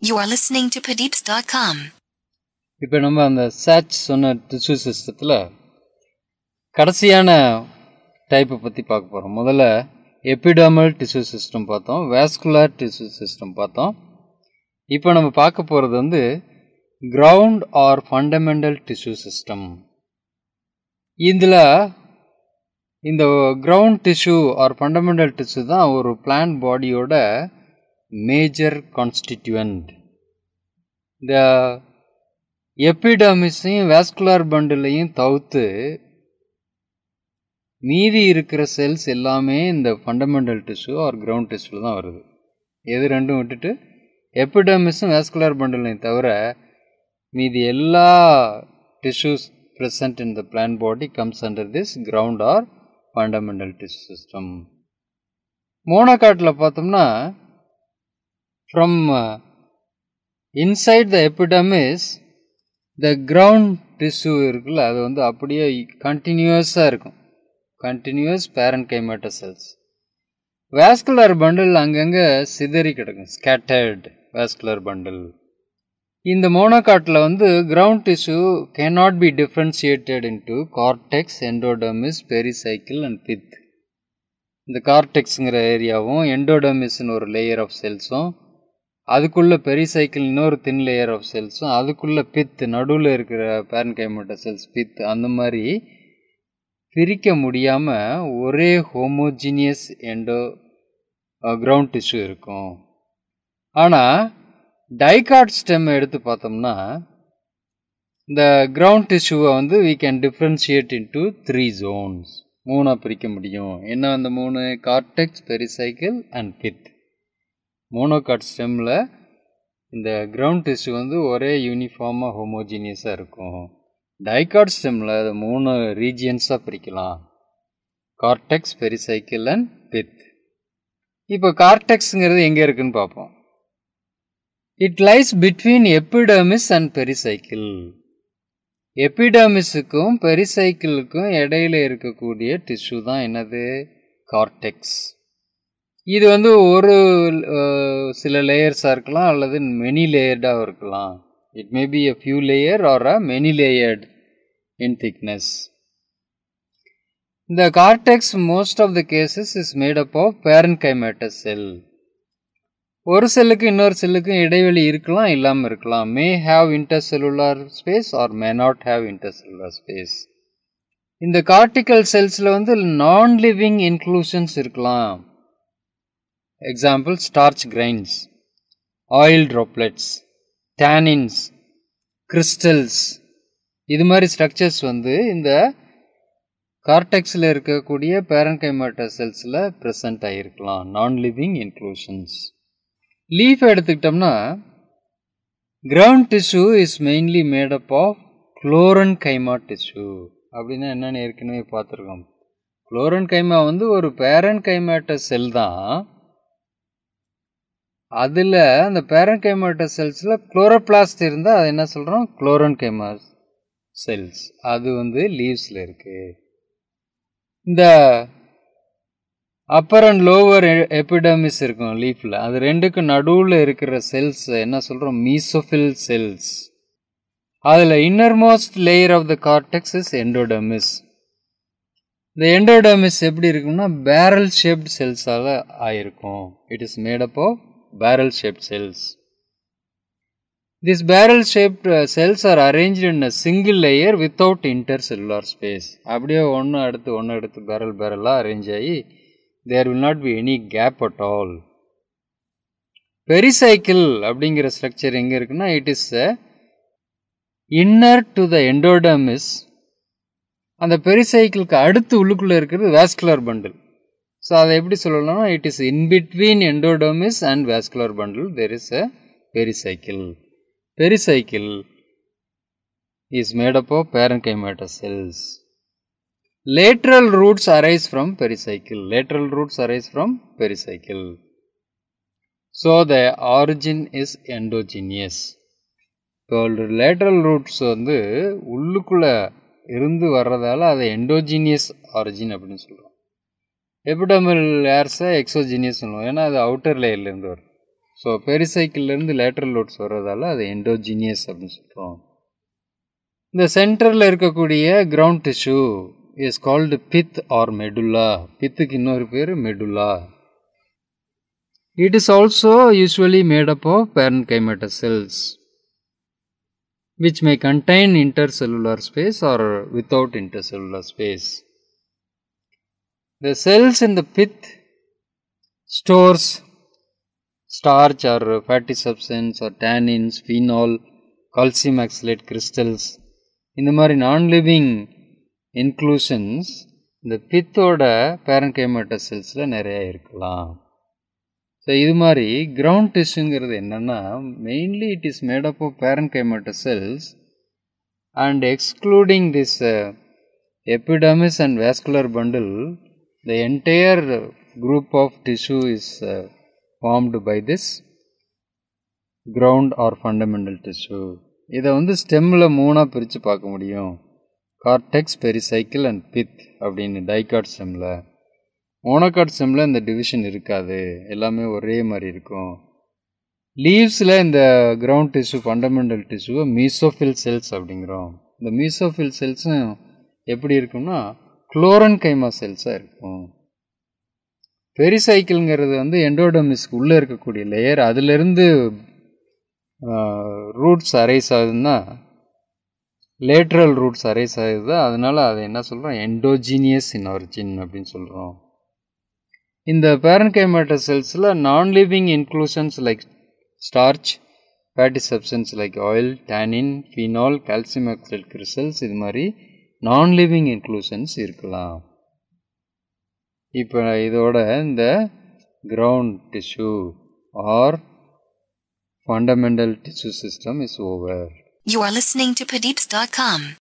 You are listening to Padeeps.com. இப்போ நம்ம அந்த சேட்ச் சொன்ன டிஷ்யூ சிஸ்டத்தில் கடைசியான டைப்பை பற்றி பார்க்க போகிறோம். முதல்ல எபிடர்மல் டிஷ்யூ சிஸ்டம் பார்த்தோம், வாஸ்குலர் டிஷ்யூ சிஸ்டம் பார்த்தோம். இப்போ நம்ம பார்க்க போகிறது வந்து ground R fundamental tissue system. இதில் இந்த ground tissue or fundamental tissue தான் ஒரு பிளான்ட் பாடியோட மேஜர் கான்ஸ்டிடியூவன்ட். இந்த எபிடர்மிஸையும் வாஸ்குலர் பண்டிலையும் தவிர்த்து மீதி இருக்கிற செல்ஸ் எல்லாமே இந்த fundamental tissue or ground tissue தான் வருது. எது ரெண்டும் விட்டுட்டு எபிடர்மிஸும் வாஸ்குலர் பண்டிலையும் தவிர மீதி எல்லா tissues present in the plant body comes under this ground or fundamental tissue system. மோனோகாட்டில் பார்த்தோம்னா from inside the epidermis the ground tissue இருக்குல்ல, அது வந்து அப்படியே கண்டினியூஸாக இருக்கும், continuous parenchyma cells. vascular bundle அங்கங்கே சிதறி கிடக்கும், scattered vascular bundle. இந்த மோனோகாட்டில் வந்து ground tissue cannot be differentiated into cortex, endodermis, pericycle and பித். இந்த கார்டெக்ஸுங்கிற ஏரியாவும் எண்டோடர்மிஸ்னு ஒரு லேயர் ஆஃப் செல்ஸும், அதுக்குள்ளே பெரிசைக்கிள் இன்னொரு தின் லேயர் ஆஃப் செல்ஸும், அதுக்குள்ளே பித் நடுவில் இருக்கிற பேரன்கைமேட்டா செல்ஸ் பித், அந்த மாதிரி பிரிக்க முடியாமல் ஒரே ஹோமோஜீனியஸ் கிரவுண்ட் டிஷ்யூ இருக்கும். ஆனால் டைகாட் ஸ்டெம் எடுத்து பார்த்தோம்னா இந்த கிரவுண்ட் டிஷ்யூவை வந்து we can differentiate into 3 zones. மூணாக பிரிக்க முடியும். என்ன அந்த மூணு? Cortex, pericycle and pith. Monocot ஸ்டெம்மில் இந்த கிரவுண்ட் டிஷ்யூ வந்து ஒரே யூனிஃபார்மாக ஹோமோஜீனியஸாக இருக்கும். டைகாட் ஸ்டெம்மில் அதை 3 ரீஜியன்ஸாக பிரிக்கலாம், கார்டெக்ஸ், பெரிசைக்கிள் அண்ட் பித். இப்போ கார்டெக்ஸுங்கிறது எங்கே இருக்குன்னு பார்ப்போம். It lies between epidermis and pericycle. எபிடர்மிஸுக்கும் பெரிசைக்கிளுக்கும் இடையில இருக்கக்கூடிய டிஷ்யூ தான் என்னது? கார்டெக்ஸ். இது வந்து ஒரு சில லேயர்ஸாக இருக்கலாம் அல்லது மெனி லேயர்டாக இருக்கலாம். It may be a few layer or a many layered in thickness. The cortex most of the cases is made up of parenchymatous cell. ஒரு செல்லுக்கு இன்னொரு செல்லுக்கும் இடைவெளி இருக்கலாம், இல்லாமல் இருக்கலாம். May have intercellular space or may not have intercellular space. இந்த cortical செல்ஸில் வந்து நான் லிவிங் இன்க்ளூஷன்ஸ் இருக்கலாம். Example starch grains, oil droplets, tannins, crystals, இது மாதிரி ஸ்ட்ரக்சர்ஸ் வந்து இந்த கார்டெக்ஸில் இருக்கக்கூடிய பேரன்கைமேட்டா செல்ஸில் ப்ரெசண்ட் ஆகிருக்கலாம், நான் லிவிங் இன்க்ளூஷன்ஸ். லீஃப் எடுத்துக்கிட்டோம்னா ground tissue is mainly made up of chlorenchyma tissue. அப்படின்னா என்னென்னு ஏற்கனவே பார்த்துருக்கோம். குளோரன்கைமா வந்து ஒரு பேரன்கைமேட்டா செல் தான். அதில் அந்த பேரன்கைமேட்டா செல்ஸில் குளோரோபிளாஸ்ட் இருந்தால் அது என்ன சொல்கிறோம்? Chlorenchyma cells. அது வந்து லீவ்ஸில் இருக்குது. இந்த அப்பர் அண்ட் லோவர் எபிடர்மிஸ் இருக்கும் லீஃபில், அது ரெண்டுக்கும் நடுவில் இருக்கிற செல்ஸ் என்ன சொல்கிறோம்? Mesophyll cells. அதில் innermost layer of the cortex is endodermis. இந்த எண்டோடர்மிஸ் எப்படி இருக்கும்னா பேரல் ஷேப்ட் செல்ஸால் ஆயிருக்கும். It is made up of barrel shaped cells. This barrel shaped cells are arranged in a single layer without intercellular space. அப்படியே ஒன்று அடுத்து பேரலாக arrange ஆகி there will not be any gap at all. Pericycle அப்படிங்கிற structure எங்கே இருக்குன்னா it is inner to the endodermis. அந்த பெரிசைக்கிளுக்கு அடுத்து உள்ளுக்குள்ளே இருக்கிறது வாஸ்குலர் பண்டில். ஸோ அதை எப்படி சொல்லலாம்னா it is in between endodermis and vascular bundle there is a pericycle. Pericycle is made up of parenchymatous cells. Lateral roots arise from pericycle. Lateral roots arise from pericycle. So the origin is endogenous. இப்போ lateral roots வந்து உள்ளுக்குள்ளே இருந்து வர்றதால அதை எண்டோஜீனியஸ் origin அப்படின்னு சொல்கிறோம். Epidermal ஏர்ஸை exogenous சொல்லுவோம், ஏன்னா அது அவுட்டர் லேயர்லேருந்து வரும். ஸோ பெரிசைக்கிள்லேருந்து லேட்ரல் லோட்ஸ் வர்றதால அது எண்டோஜீனியஸ் அப்படின்னு சொல்கிறோம். இந்த சென்டரில் இருக்கக்கூடிய ground tissue is called pith or medulla. பித்துக்கு இன்னொரு பேர் medulla. It is also usually made up of parenchymatous cells, which may contain intercellular space or without intercellular space. The cells in the pith stores starch or fatty substance or tannins, phenol, calcium oxalate crystals. இந்த மாதிரி non-living inclusions இந்த பித்தோட parenchymatous cellsல நிறைய இருக்கலாம். So இது மாதிரி ground டிஷ்யூங்கிறது என்னென்னா mainly it is made up of parenchymatous cells and excluding this epidermis and vascular bundle, the entire group of tissue is formed by this ground or fundamental tissue. இதை ஸ்டெம்மில் மூணாக பிரித்து பார்க்க முடியும். கார்டெக்ஸ், பெரிசைக்கிள் அண்ட் பித் அப்படின்னு dicot ஸ்டெம்மில். Monocot ஸ்டெம்மில் இந்த division இருக்காது, எல்லாமே ஒரே மாதிரி இருக்கும். லீவ்ஸில் இந்த கிரவுண்ட் டிஷ்யூ ஃபண்டமெண்டல் டிஷ்யூவை மீசோஃபில் செல்ஸ் அப்படிங்கிறோம். இந்த மீசோஃபில் செல்ஸும் எப்படி இருக்கும்னா குளோரன்கைமா செல்ஸாக இருக்கும். பெரிசைக்கிள்ங்கிறது எண்டோடர்மிஸ்க்கு உள்ளே இருக்கக்கூடிய லேயர், அதிலிருந்து ரூட்ஸ் அரைஸ் ஆகுதுன்னா லேட்ரல் ரூட்ஸ் அரைஸ் ஆகுது. அதனால அதை என்ன சொல்கிறோம், எண்டோஜீனியஸ் இன் ஆரிஜின் அப்படின்னு சொல்கிறோம். இந்த parenchymatous செல்ஸில் non living inclusions like starch, fatty substance like oil, tannin, phenol, calcium oxide crystals, இது மாதிரி நான்-லிவிங் இன்க்ளூஷன்ஸ் இருக்கலாம். இப்போ இதோட இந்த ground tissue or fundamental tissue system is over. You are listening to Padeeps.com.